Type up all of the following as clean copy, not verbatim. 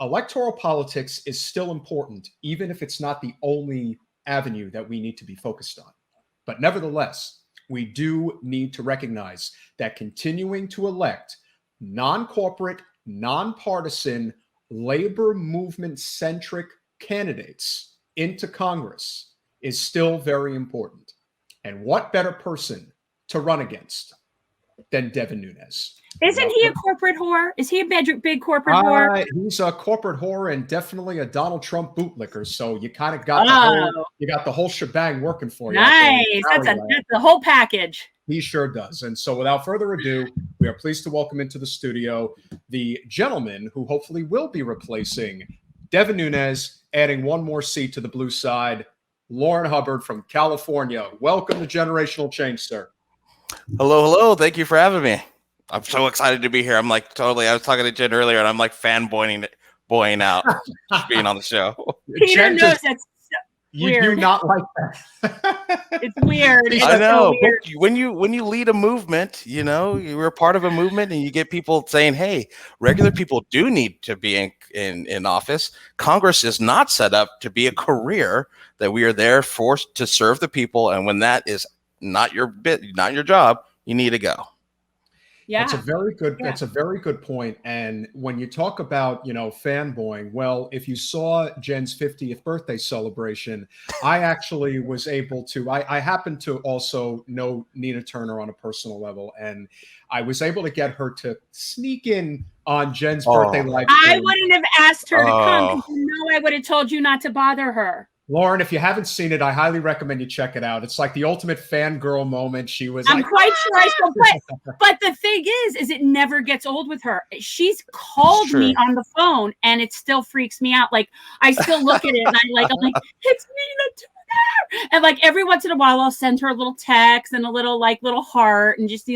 Electoral politics is still important, even if it's not the only avenue that we need to be focused on. But nevertheless, we do need to recognize that continuing to elect non-corporate, nonpartisan, labor movement-centric candidates into Congress is still very important. And what better person to run against than Devin Nunes? Isn't he a corporate whore? Is he a big corporate whore? He's a corporate whore and definitely a Donald Trump bootlicker. So you kind of got the whole shebang working for you. Nice. That's the whole package. He sure does. And so without further ado, we are pleased to welcome into the studio the gentleman who hopefully will be replacing Devin Nunes, adding one more seat to the blue side, Lourin Hubbard from California. Welcome to Generational Change, sir. Hello. Thank you for having me. I'm so excited to be here. I'm like I was talking to Jen earlier, and I'm like fanboying out just being on the show. Peter knows that's weird. You do not like that. It's weird. I know. So weird. When you lead a movement, you're a part of a movement, and you get people saying, "Hey, regular people do need to be in office. Congress is not set up to be a career that we are there to serve the people, and when that is not your job, you need to go." Yeah. That's a very good point. And when you talk about, fanboying, well, if you saw Jen's 50th birthday celebration, I actually was able to, I happen to also know Nina Turner on a personal level, and I was able to get her to sneak in on Jen's birthday live stream. I wouldn't have asked her to come, because I would have told you not to bother her. Lourin, if you haven't seen it, I highly recommend you check it out. It's like the ultimate fangirl moment. I'm quite sure I still but the thing is it never gets old with her. She's called me on the phone and it still freaks me out. Like, I still look at it and I'm like, it's Nina Turner. And like every once in a while I'll send her a little text and a little heart and just,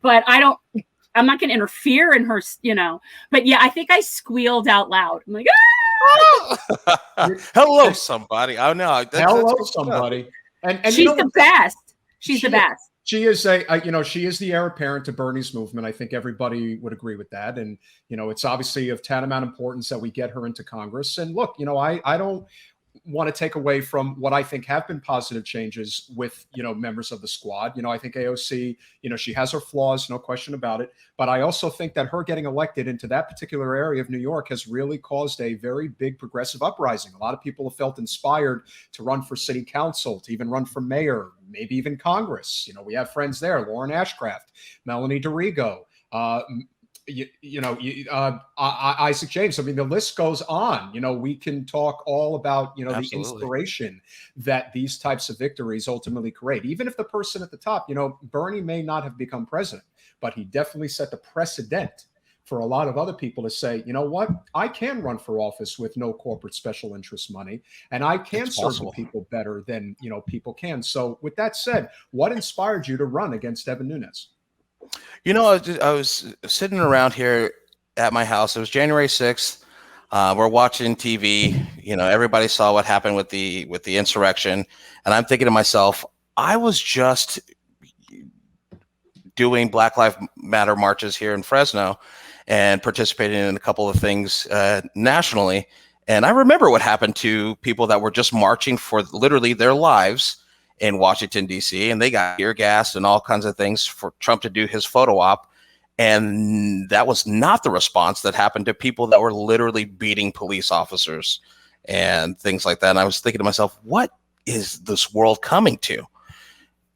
but I'm not going to interfere in her, but yeah, I think I squealed out loud. I'm like, hello, somebody. I know. Hello, somebody. And she's the best. She's the best. She is she is the heir apparent to Bernie's movement. I think everybody would agree with that. And, it's obviously of tantamount importance that we get her into Congress. And look, I don't want to take away from what I think have been positive changes with, members of the squad. I think AOC, she has her flaws, no question about it. But I also think that her getting elected into that particular area of New York has really caused a very big progressive uprising. A lot of people have felt inspired to run for city council, to even run for mayor, maybe even Congress. We have friends there, Lauren Ashcraft, Melanie DeRigo, Isaac James. I mean, the list goes on. We can talk all about, the inspiration that these types of victories ultimately create. Even if the person at the top, Bernie may not have become president, but he definitely set the precedent for a lot of other people to say, you know what, I can run for office with no corporate special interest money, and I can serve the people better than, people can. So with that said, what inspired you to run against Devin Nunes? I was sitting around here at my house. It was January 6th. We're watching TV. Everybody saw what happened with the insurrection. And I'm thinking to myself, I was just doing Black Lives Matter marches here in Fresno and participating in a couple of things nationally. And I remember what happened to people that were just marching for literally their lives in Washington, D.C., and they got tear gas and all kinds of things for Trump to do his photo op. And that was not the response that happened to people that were literally beating police officers and things like that. And I was thinking to myself, what is this world coming to?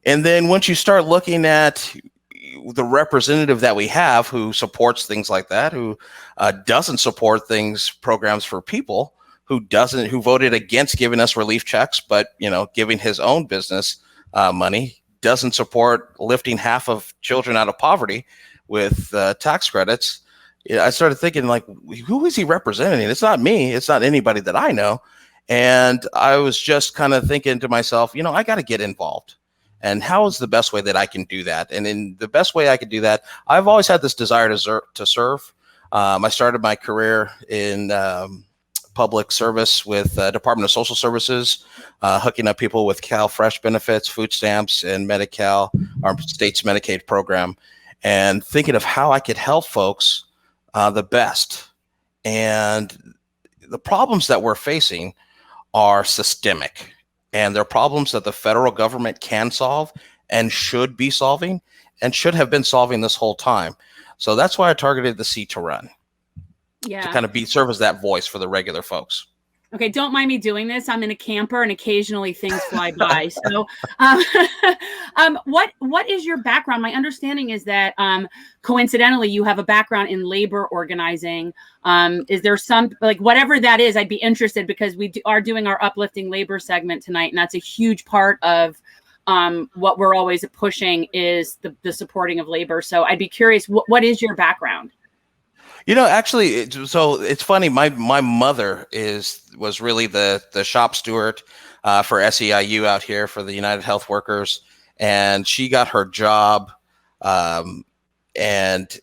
And then once you start looking at the representative that we have who supports things like that, who doesn't support programs for people, who voted against giving us relief checks, but, giving his own business money, doesn't support lifting half of children out of poverty with tax credits. I started thinking, like, who is he representing? It's not me. It's not anybody that I know. And I was just kind of thinking to myself, I got to get involved. And how is the best way that I can do that? And in the best way I could do that, I've always had this desire to serve. I started my career in public service with Department of Social Services, hooking up people with CalFresh benefits, food stamps, and Medi-Cal, our state's Medicaid program, and thinking of how I could help folks the best. And the problems that we're facing are systemic, and they're problems that the federal government can solve and should be solving and should have been solving this whole time. So that's why I targeted the Seat to Run, to kind of serve as that voice for the regular folks. Okay, don't mind me doing this. I'm in a camper and occasionally things fly by. So what is your background? My understanding is that coincidentally, you have a background in labor organizing. Is there some, like, whatever that is, I'd be interested, because we are doing our Uplifting Labor segment tonight, and that's a huge part of what we're always pushing is the supporting of labor. So I'd be curious, what is your background? Actually, so it's funny. My mother was really the shop steward for SEIU out here for the United Health Workers, and she got her job. And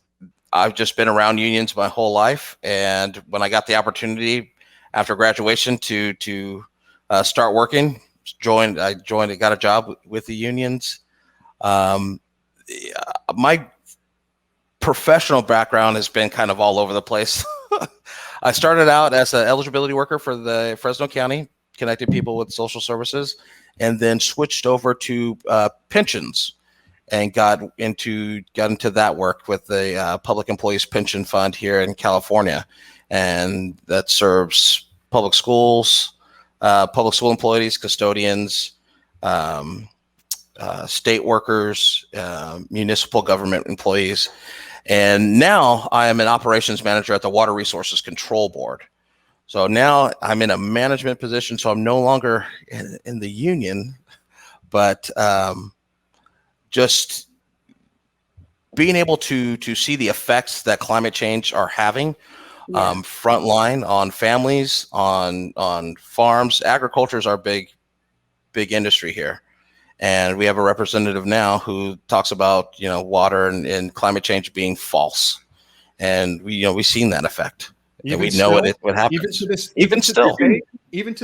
I've just been around unions my whole life. And when I got the opportunity after graduation to start working, I got a job with the unions. My professional background has been kind of all over the place. I started out as an eligibility worker for the Fresno County, connecting people with social services, and then switched over to pensions and got into that work with the Public Employees Pension Fund here in California. And that serves public schools, public school employees, custodians, state workers, municipal government employees. And now I am an operations manager at the Water Resources Control Board. So now I'm in a management position, so I'm no longer in the union, but just being able to see the effects that climate change are having frontline on families, on farms. Agriculture is our big industry here. And we have a representative now who talks about, water and climate change being false. And we've seen that effect. And we know what happens. Even still, how did you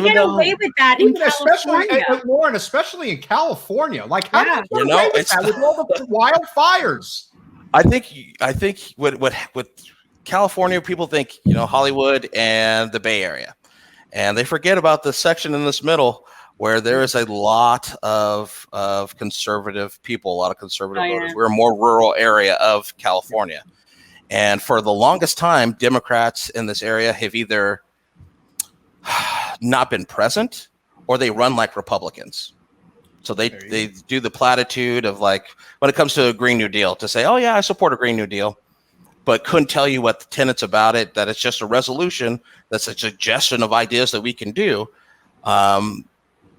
get away with that in California? Lourin, especially in California. Like, how did you get away with that with all the wildfires? I think what California, people think, Hollywood and the Bay Area, and they forget about the section in this middle where there is a lot of conservative people, a lot of conservative voters. We're a more rural area of California. And for the longest time, Democrats in this area have either not been present or they run like Republicans. So they do the platitude of, like, when it comes to a Green New Deal, to say, oh yeah, I support a Green New Deal, but couldn't tell you what the tenets about it, that it's just a resolution, that's a suggestion of ideas that we can do.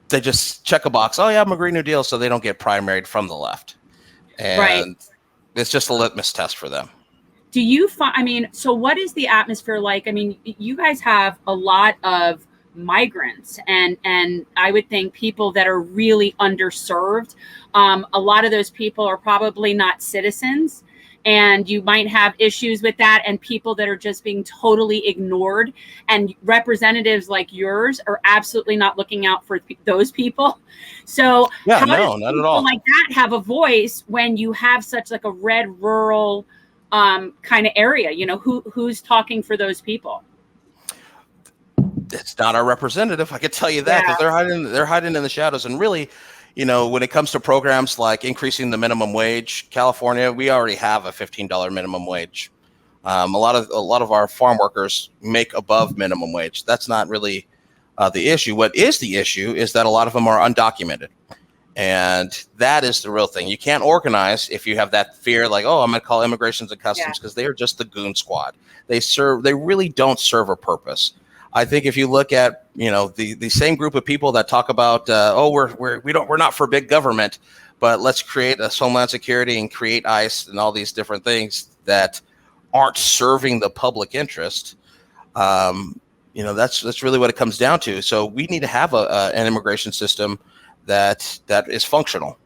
They just check a box. Oh yeah, I'm a Green New Deal. So they don't get primaried from the left. And it's just a litmus test for them. Do you find, so what is the atmosphere like? I mean, you guys have a lot of migrants and I would think people that are really underserved. A lot of those people are probably not citizens, and you might have issues with that, and people that are just being totally ignored, and representatives like yours are absolutely not looking out for those people. So how does not at all like that have a voice when you have such like a red rural kind of area? Who's talking for those people? It's not our representative, I can tell you that, because they're hiding in the shadows. And really, when it comes to programs like increasing the minimum wage, California, we already have a $15 minimum wage. A lot of our farm workers make above minimum wage. That's not really the issue. What is the issue is that a lot of them are undocumented. And that is the real thing. You can't organize if you have that fear, like, oh, I'm going to call Immigrations and Customs, because they are just the goon squad. They really don't serve a purpose. I think if you look at, the same group of people that talk about, we're not for big government, but let's create a Homeland Security and create ICE and all these different things that aren't serving the public interest. That's really what it comes down to. So we need to have an immigration system that is functional,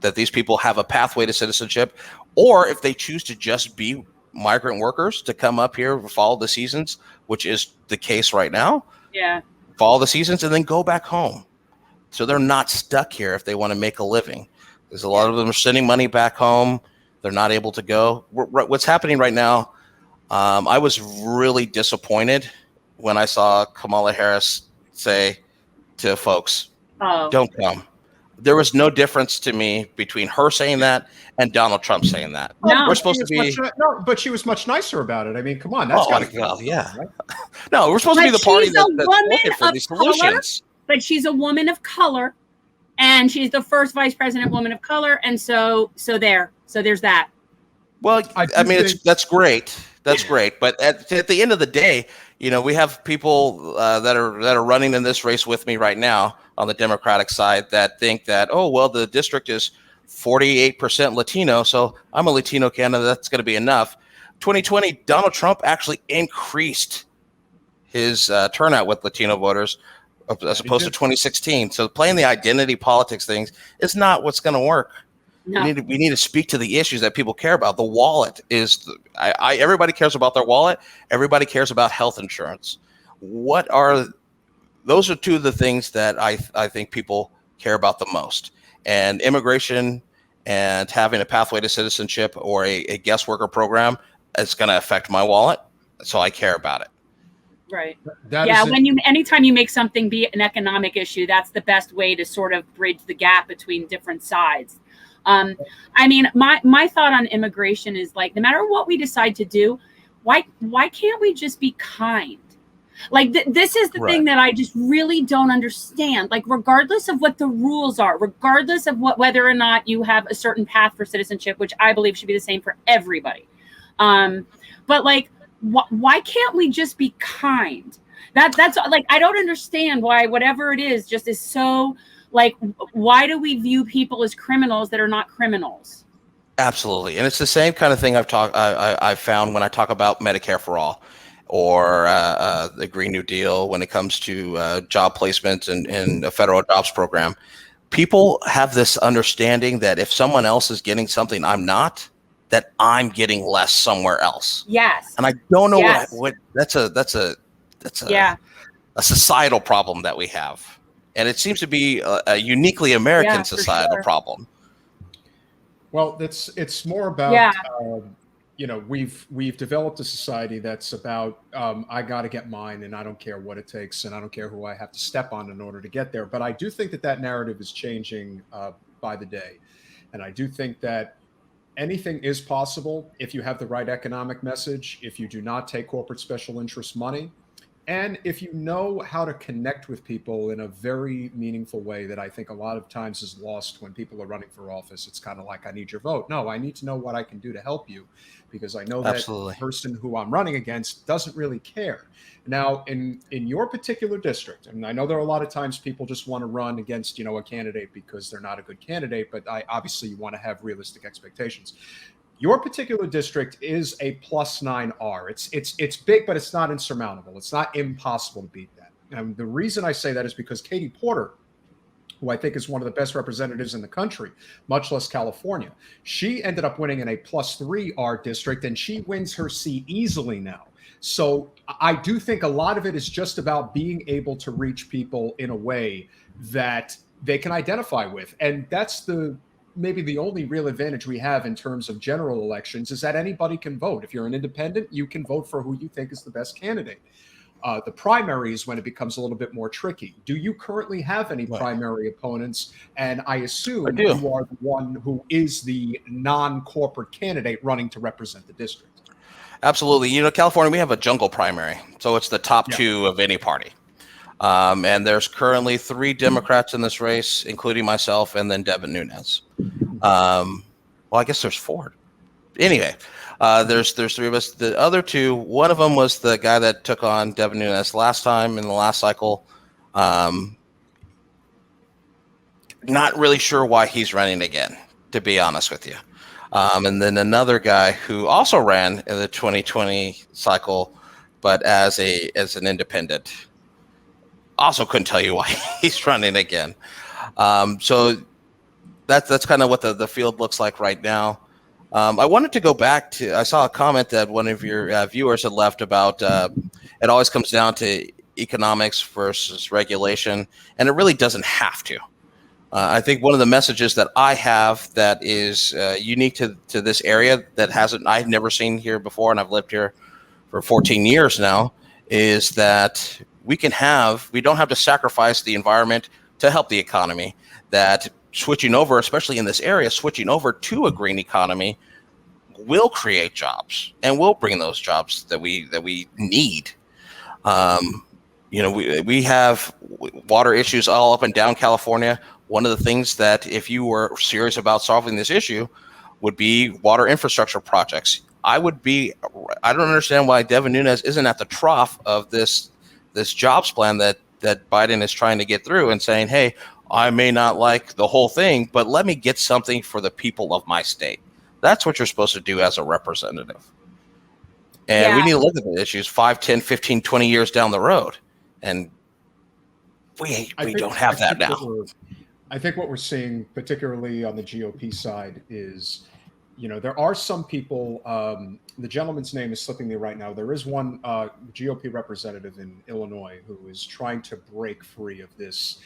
that these people have a pathway to citizenship, or if they choose to just be migrant workers, to come up here, follow the seasons, which is the case right now. Follow the seasons and then go back home. So they're not stuck here if they want to make a living. There's a lot of them are sending money back home. They're not able to go. What's happening right now, I was really disappointed when I saw Kamala Harris say to folks, don't come. There was no difference to me between her saying that and Donald Trump saying that. No, we're supposed to be. But she was much nicer about it. I mean, come on, that's yeah. Right? No, we're supposed to be the party that's looking for these solutions. But she's a woman of color, and she's the first vice president woman of color, and so there's that. Well, I mean, that's great. That's great. But at the end of the day, you know, we have people that are running in this race with me right now on the Democratic side that think that, oh, well, the district is 48% Latino, so I'm a Latino candidate. That's going to be enough. 2020, Donald Trump actually increased his turnout with Latino voters as opposed to 2016. So playing the identity politics things is not what's going to work. No. We need to speak to the issues that people care about. The wallet is everybody cares about their wallet. Everybody cares about health insurance. Those are two of the things that I think people care about the most. And immigration and having a pathway to citizenship or a guest worker program is going to affect my wallet. So I care about it. Right. Anytime you make something be an economic issue, that's the best way to sort of bridge the gap between different sides. I mean, my thought on immigration is like, no matter what we decide to do, why can't we just be kind? Like this is the thing that I just really don't understand. Like, regardless of what the rules are, regardless of whether or not you have a certain path for citizenship, which I believe should be the same for everybody. But like, why can't we just be kind? That's like, I don't understand why whatever it is just is so like, why do we view people as criminals that are not criminals? Absolutely. And it's the same kind of thing I've found when I talk about Medicare for all or the Green New Deal when it comes to job placement and a federal jobs program. People have this understanding that if someone else is getting something I'm not, that I'm getting less somewhere else. Yes. And I don't know what that's a societal problem that we have. And it seems to be a uniquely American societal problem. Well, it's more about you know, we've developed a society that's about I got to get mine, and I don't care what it takes, and I don't care who I have to step on in order to get there. But I do think that narrative is changing by the day, and I do think that anything is possible if you have the right economic message, if you do not take corporate special interest money, and if you know how to connect with people in a very meaningful way that I think a lot of times is lost when people are running for office. It's kind of like, I need your vote. No, I need to know what I can do to help you, because I know that the person who I'm running against doesn't really care. Now, in your particular district, and I know there are a lot of times people just want to run against, you know, a candidate because they're not a good candidate, but obviously you want to have realistic expectations. Your particular district is a +9R. It's big, but it's not insurmountable. It's not impossible to beat that. And the reason I say that is because Katie Porter, who I think is one of the best representatives in the country, much less California, she ended up winning in a +3R district, and she wins her seat easily now. So I do think a lot of it is just about being able to reach people in a way that they can identify with. And that's maybe the only real advantage we have in terms of general elections, is that anybody can vote. If you're an independent, you can vote for who you think is the best candidate. The primary is when it becomes a little bit more tricky. Do you currently have any primary opponents? And I assume you are the one who is the non-corporate candidate running to represent the district. Absolutely. You know, California, we have a jungle primary. So it's the top two of any party. And there's currently 3 Democrats in this race, including myself and then Devin Nunes. Well, I guess there's 4. Anyway, there's 3 of us. The other 2, one of them was the guy that took on Devin Nunes last time in the last cycle. Not really sure why he's running again, to be honest with you. And then another guy who also ran in the 2020 cycle, but as an independent. Also couldn't tell you why he's running again. So that's kind of what the field looks like right now. I wanted to go back to, I saw a comment that one of your viewers had left about it always comes down to economics versus regulation, and it really doesn't have to. I think one of the messages that I have that is unique to this area that I've never seen here before, and I've lived here for 14 years now, is that we don't have to sacrifice the environment to help the economy. That switching over, especially in this area, switching over to a green economy will create jobs and will bring those jobs that we need. We have water issues all up and down California. One of the things that, if you were serious about solving this issue, would be water infrastructure projects. I don't understand why Devin Nunes isn't at the trough of this jobs plan that Biden is trying to get through and saying, hey, I may not like the whole thing, but let me get something for the people of my state. That's what you're supposed to do as a representative. And we need to look at the issues 5, 10, 15, 20 years down the road. And we don't have that now. I think what we're seeing, particularly on the GOP side, is, there are some people, the gentleman's name is slipping me right now. There is one GOP representative in Illinois who is trying to break free of this,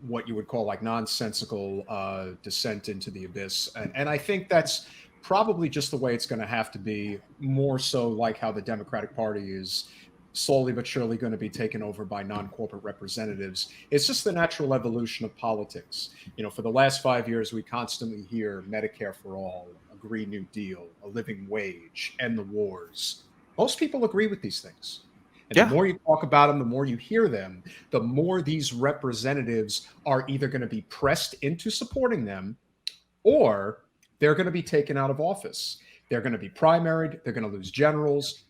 what you would call like nonsensical descent into the abyss. And I think that's probably just the way it's going to have to be, more so like how the Democratic Party is slowly but surely going to be taken over by non-corporate representatives. It's just the natural evolution of politics. For the last 5 years, we constantly hear Medicare for all, a Green New Deal, a living wage, end the wars. Most people agree with these things. And the more you talk about them, the more you hear them, the more these representatives are either going to be pressed into supporting them, or they're going to be taken out of office. They're going to be primaried. They're going to lose generals.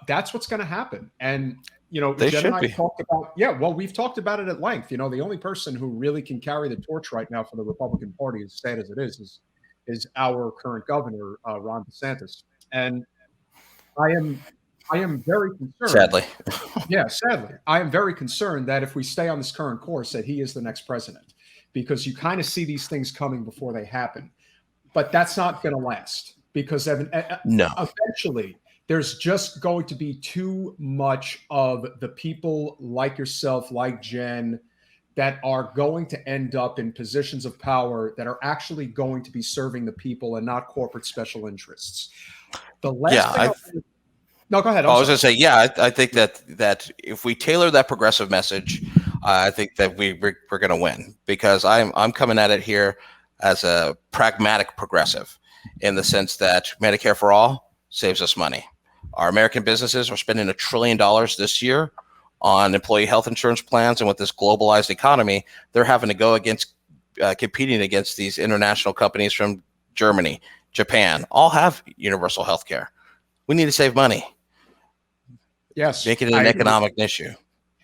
That's what's going to happen. And, Jen and I talked about, we've talked about it at length. The only person who really can carry the torch right now for the Republican Party, as sad as it is our current governor, Ron DeSantis. And I am very concerned. Sadly. Sadly. I am very concerned that if we stay on this current course, that he is the next president, because you kind of see these things coming before they happen. But that's not going to last, because eventually there's just going to be too much of the people like yourself, like Jen, that are going to end up in positions of power that are actually going to be serving the people and not corporate special interests. The last no, go ahead. I was going to say, I think that if we tailor that progressive message, I think that we're going to win, because I'm coming at it here as a pragmatic progressive, in the sense that Medicare for all saves us money. Our American businesses are spending $1 trillion this year on employee health insurance plans, and with this globalized economy, they're having to go against competing against these international companies from Germany, Japan, all have universal health care. We need to save money. Yes, make it an economic issue.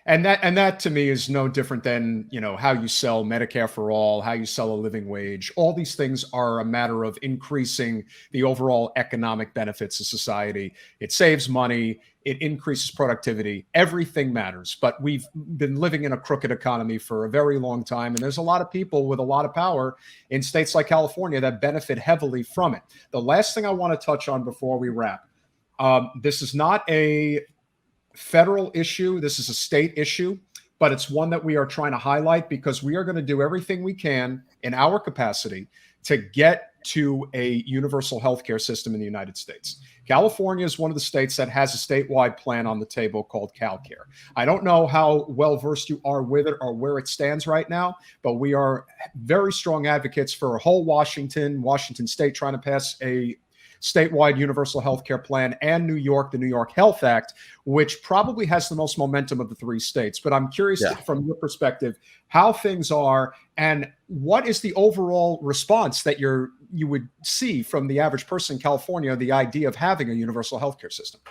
And that to me is no different than, how you sell Medicare for all, how you sell a living wage. All these things are a matter of increasing the overall economic benefits of society. It saves money. It increases productivity. Everything matters. But we've been living in a crooked economy for a very long time. And there's a lot of people with a lot of power in states like California that benefit heavily from it. The last thing I want to touch on before we wrap, this is not a federal issue. This is a state issue, but it's one that we are trying to highlight, because we are going to do everything we can in our capacity to get to a universal healthcare system in the United States. California is one of the states that has a statewide plan on the table called CalCare. I don't know how well versed you are with it or where it stands right now, but we are very strong advocates for a whole Washington state trying to pass a statewide universal healthcare plan, and New York, the New York Health Act, which probably has the most momentum of the 3 states. But I'm curious from your perspective, how things are, and what is the overall response that you would see from the average person in California, the idea of having a universal healthcare system?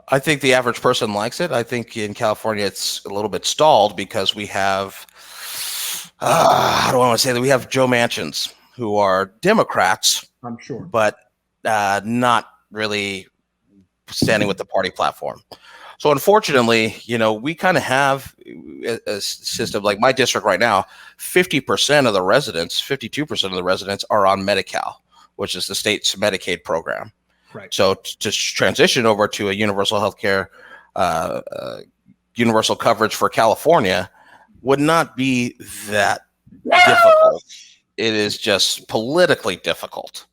I think the average person likes it. I think in California it's a little bit stalled, because we have, I don't want to say that we have Joe Manchins, who are Democrats, I'm sure, but not really standing with the party platform. So unfortunately, we kind of have a system like my district right now. 50% of the residents, 52% of the residents are on Medi-Cal, which is the state's Medicaid program. Right. So to transition over to a universal healthcare, universal coverage for California would not be that difficult. It is just politically difficult.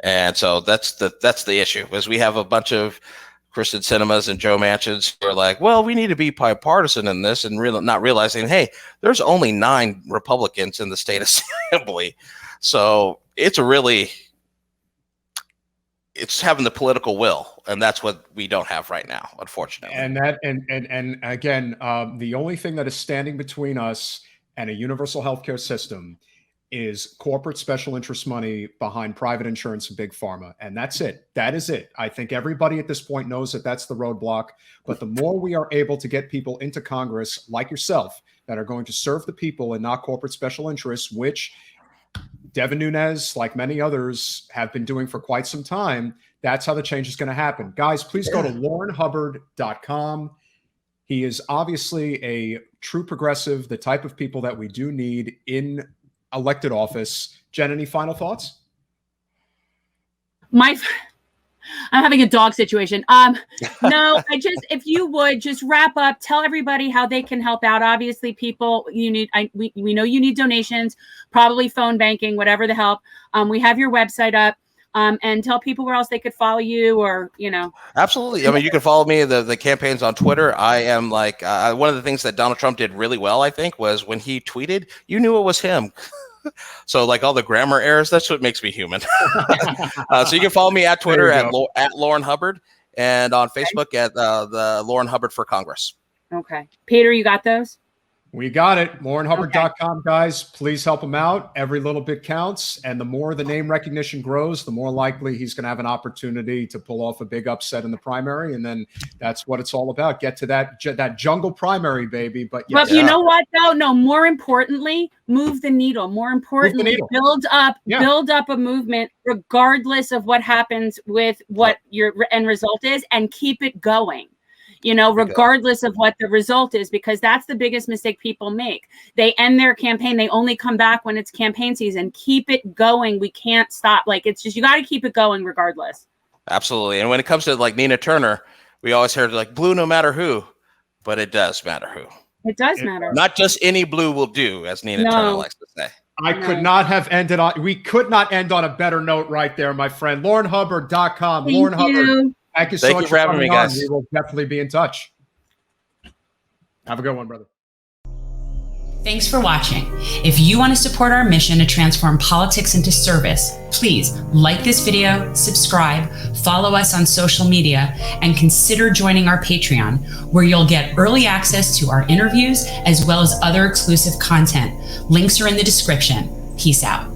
And so that's the issue, is we have a bunch of Kristen Sinemas and Joe Manchins who are like, well, we need to be bipartisan in this, and not realizing, hey, there's only 9 Republicans in the state assembly. So it's having the political will, and that's what we don't have right now, unfortunately. And again, the only thing that is standing between us and a universal healthcare system is corporate special interest money behind private insurance and big pharma. And that's it. That is it. I think everybody at this point knows that that's the roadblock. But the more we are able to get people into Congress like yourself that are going to serve the people and not corporate special interests, which Devin Nunes, like many others, have been doing for quite some time, that's how the change is going to happen. Guys, please go to LourinHubbard.com. He is obviously a true progressive, the type of people that we do need in elected office. Jen, any final thoughts? I'm having a dog situation. No, if you would just wrap up, tell everybody how they can help out. Obviously, people, we know you need donations, probably phone banking, whatever the help. We have your website up. And tell people where else they could follow you, or, Absolutely. I mean, you can follow me, the campaigns on Twitter. I am like, one of the things that Donald Trump did really well, I think, was when he tweeted, you knew it was him. So like all the grammar errors, that's what makes me human. So you can follow me at Twitter at Lourin Hubbard, and on Facebook at the Lourin Hubbard for Congress. Okay. Peter, you got those? We got it. LourinHubbard.com, guys. Please help him out. Every little bit counts. And the more the name recognition grows, the more likely he's going to have an opportunity to pull off a big upset in the primary. And then that's what it's all about. Get to that jungle primary, baby. But you know what, though? No, more importantly, move the needle. More importantly, build up a movement regardless of what happens with what your end result is, and keep it going. Regardless of what the result is, because that's the biggest mistake people make. They end their campaign. They only come back when it's campaign season. Keep it going. We can't stop. It's just, you got to keep it going regardless. Absolutely. And when it comes to like Nina Turner, we always heard like blue no matter who, but it does matter who. It does matter. Not just any blue will do, as Nina Turner likes to say. We could not end on a better note right there, my friend. LourinHubbard.com. Lourin Hubbard. Thank you so much for having me, guys. We will definitely be in touch. Have a good one, brother. Thanks for watching. If you want to support our mission to transform politics into service, please like this video, subscribe, follow us on social media, and consider joining our Patreon, where you'll get early access to our interviews as well as other exclusive content. Links are in the description. Peace out.